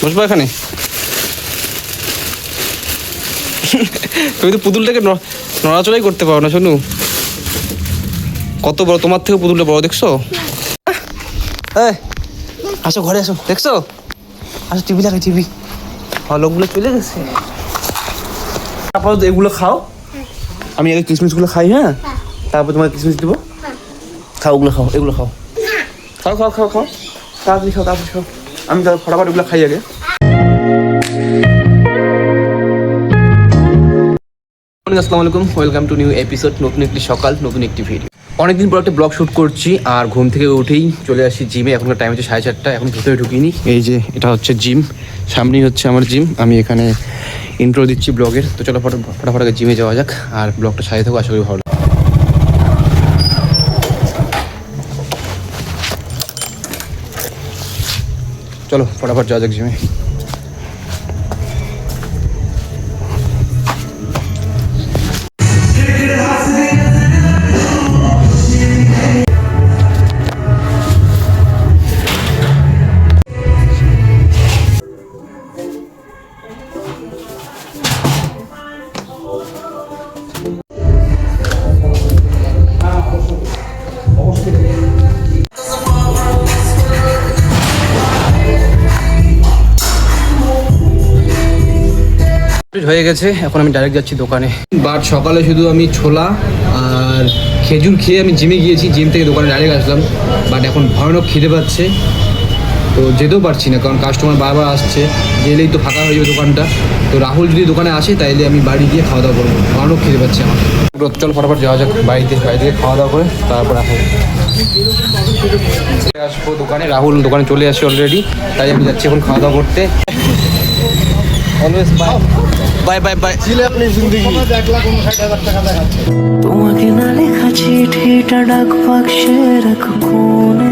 বসবো এখানে। তুমি তো পুতুলটাকে নড়াচড়াই করতে পারো না শোনু। কত বড়, তোমার থেকে পুতুলটা বড় দেখছো? আসো ঘরে আসো, দেখছো? আসো টিভি লাগাই, টিভি। লোকগুলো চলে গেছে। আপাতত এগুলো খাও, আমি আগে কিশমিশগুলো খাই। হ্যাঁ, তারপর তোমার কিশমিশ দেবো। খাও ওগুলো, খাও এগুলো, খাও খাও খাও খাও খাও, তাড়াতাড়ি খাও, তাড়াতাড়ি খাও। আমি তার ফটাফট এগুলো খাই আগে। আসসালামু আলাইকুম, ওয়েলকাম টু নিউ এপিসোড। নতুন একটি সকাল, নতুন একটি ভিডিও। অনেকদিন পর একটা ব্লগ শ্যুট করছি, আর ঘুম থেকে উঠেই চলে আসি জিমে। এখনকার টাইম হচ্ছে 4:30, এখন ভিতরে ঢুকিনি। এই যে এটা হচ্ছে জিম, সামনেই হচ্ছে আমার জিম। আমি এখানে ইন্ট্রো দিচ্ছি ব্লগের। তো চলো ফটাফট আগে জিমে যাওয়া যাক, আর ব্লগটা সাজিয়ে থাকো, আশা করি ভালো। চলো ফটাফট যাওয়া যাক জিমে। হয়ে গেছে, এখন আমি ডাইরেক্ট যাচ্ছি দোকানে। বাট সকালে শুধু আমি ছোলা আর খেজুর খেয়ে আমি জিমে গিয়েছি। জিম থেকে দোকানে ডাইরেক্ট আসলাম। বাট এখন ভয়ানক খিদে পাচ্ছে, তো যেতেও পারছি না, কারণ কাস্টমার বারবার আসছে। গেলেই তো ফাঁকা হয়ে যাবে দোকানটা। তো রাহুল যদি দোকানে আসে তাইলে আমি বাড়ি গিয়ে খাওয়া দাওয়া করবো। ভয়ানক খিদে পাচ্ছে আমার। চল ফটাফট যাওয়া যাক বাড়িতে খাওয়া দাওয়া করে তারপর আসবো দোকানে। রাহুল দোকানে চলে আসছে অলরেডি, তাই আমি যাচ্ছি এখন খাওয়া দাওয়া করতে। Always bye bye bye. আপনি জিন্দগি তোমাকে না লেখা চিঠিটা ডাক বাক্সে রাখো কোণে।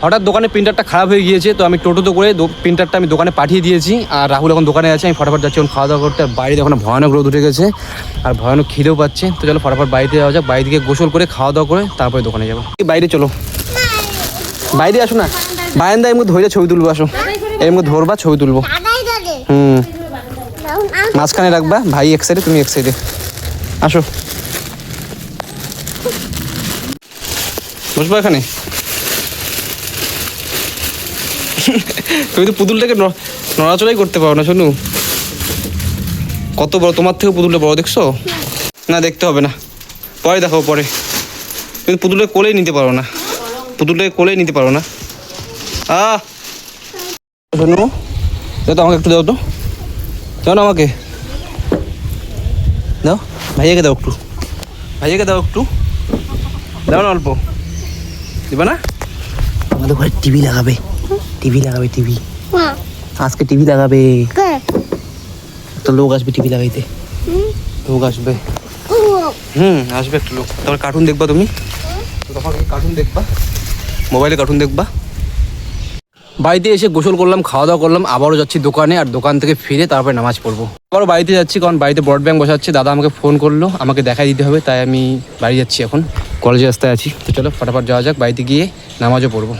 হঠাৎ দোকানে প্রিন্টারটা খারাপ হয়ে গিয়েছে, তো আমি টোটোতে করে প্রিন্টারটা আমি দোকানে পাঠিয়ে দিয়েছি। আর রাহুল এখন দোকানে আছে, আমি ফটাফট যাচ্ছি এখন খাওয়া দাওয়া করতে। আর বাইরে এখন ভয়ানক রোদ উঠে গেছে, আর ভয়ানক খিদেও পাচ্ছে। তো চলো ফটাফট বাড়িতে যাওয়া যাক। বাড়ি থেকে গোসল করে খাওয়া দাওয়া করে তারপরে দোকানে যাবো। বাইরে চলো, বাইরে আসো না, বারান্দায় এর মধ্যে ধরে ছবি তুলবো। আসো, এর মধ্যে ধরবা, ছবি তুলবো। মাঝখানে রাখবা, ভাই এক সাইডে, তুমি এক সাইডে। আসো, বসবো এখানে। তুমি তো পুতুলটাকে নড়াচড়াই করতে পারো না শোনু। কত বড়, তোমার থেকে পুতুলটা বড় দেখছো? না দেখতে হবে না, পরে দেখাবো পরে। তুমি পুতুলটাকে কোলেই নিতে পারো না, পুতুলটাকে কোলেই নিতে পারো না। শোনো, দাও তো আমাকে, একটু দাও তো, দাও না আমাকে, দাও। ভাইয়াকে দাও একটু, ভাইয়াকে দাও একটু, দাও না অল্প। দিবা না? আমাদের ঘরে টিভি লাগাবে, টিভি লাগাবে, টিভি আজকে টিভি লাগাবে। তো লোক আসবে টিভি লাগাইতে, লোক আসবে। আসবে একটা লোক। তারপর কার্টুন দেখবা তুমি, তখন কার্টুন দেখবা, মোবাইলে কার্টুন দেখবা। বাড়িতে এসে গোসল করলাম, খাওয়া দাওয়া করলাম, আবারও যাচ্ছি দোকানে। আর দোকান থেকে ফিরে তারপরে নামাজ পড়বো। আবারও বাড়িতে যাচ্ছি, কারণ বাড়িতে ব্রডব্যান্ড বসাচ্ছে। দাদা আমাকে ফোন করলো, আমাকে দেখাই দিতে হবে, তাই আমি বাড়ি যাচ্ছি। এখন কলেজে রাস্তায় আছি। তো চলো ফটাফট যাওয়া যাক, বাড়িতে গিয়ে নামাজও পড়বো।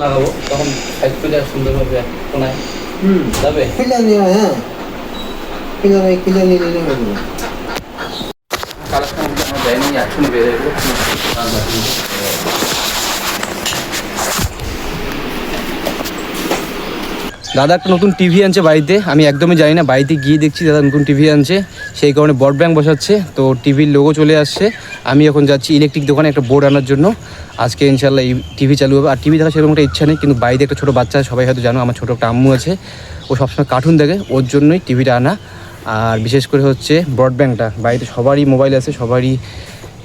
লাগাবো তখন সাইজ করে সুন্দরভাবে কোনায় যাবে। দাদা একটা নতুন টিভি আনছে বাড়িতে, আমি একদমই জানি না। বাড়িতে গিয়ে দেখছি দাদা নতুন টিভি আনছে, সেই কারণে ব্রডব্যান্ড বসাচ্ছে। তো টিভির লোগো চলে আসছে। আমি এখন যাচ্ছি ইলেকট্রিক দোকানে একটা বোর্ড আনার জন্য। আজকে ইনশাল্লাহ এই টিভি চালু হবে। আর টিভি দেখার সেরকম একটা ইচ্ছা নেই, কিন্তু বাড়িতে একটা ছোটো বাচ্চা, সবাই হয়তো জানো, আমার ছোটো একটা আম্মু আছে, ও সবসময় কার্টুন দেখে, ওর জন্যই টিভিটা আনা। আর বিশেষ করে হচ্ছে ব্রডব্যান্ডটা, বাড়িতে সবারই মোবাইল আছে, সবারই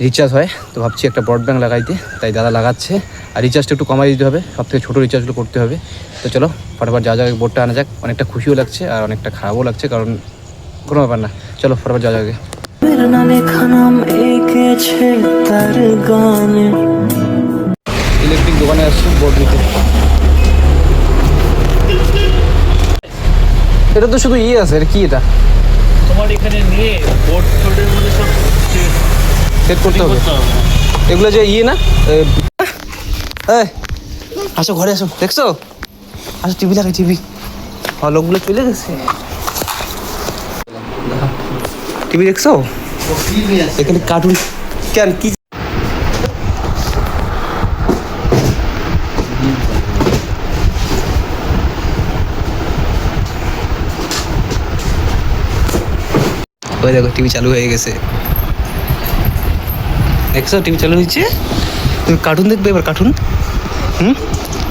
রিচার্জ হয়। তো ভাবছি একটা ব্রডব্যান্ড লাগাইতে, তাই দাদা লাগাচ্ছে। আর রিচার্জটা একটু কমাই দিতে হবে, সব থেকে ছোটো রিচার্জগুলো করতে হবে। তো চলো ফটাফট যা যাক, বোর্ডটা আনা যাক। অনেকটা খুশিও লাগছে আর অনেকটা খারাপও লাগছে, কারণ কোনো ব্যাপার না। চলো ফটাফট যা যাবে। ইলেকট্রিক দোকানে আসছি বোর্ড নিতে। এটা তো শুধু ইয়ে আছে, এটা কি এটা তোমার এখানে নিয়ে বোর্ড টোর্ডের মধ্যে সব সেট করতে হবে। এগুলো যে ইয়ে না, এই আসো ঘরে আসো, দেখছো? আসো টিভি লাগাই, টিভি। লোকগুলো চলে গেছে। টিভি দেখছো? এখানে কার্টুন কেন কি ওই দেখো টিভি চালু হয়ে গেছে, দেখছো? টিভি চালু হয়েছে। তুমি কার্টুন দেখবে এবার, কার্টুন।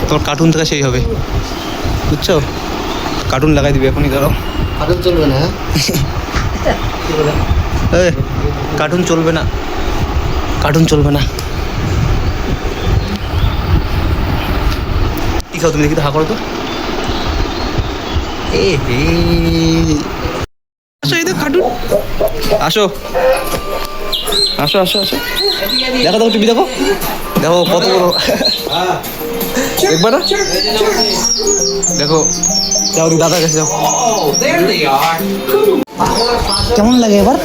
তোমার কার্টুন দেখা সেই হবে, বুঝছো? কার্টুন লাগাই দিবে এখনই, ধরো। কার্টুন চলবে না? কার্টুন চলবে না, কার্টুন চলবে না। কি খাও তুমি, দেখি তো, হা করো তো। আসো, এই দেখো কার্টুন। আসো আসো আসো আসো, দেখো দেখো টিভি দেখো, দেখো কত বড়। দেখবা না? দেখো, যাও দাদার কাছে যাও। কেমন লাগে এবার?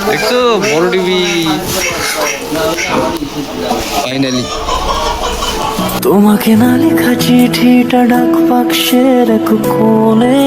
দেখছো বড় টিভি ফাইনালি। তোমাকে না লেখা চিঠিটা ডাক বাক্সের এক কোণে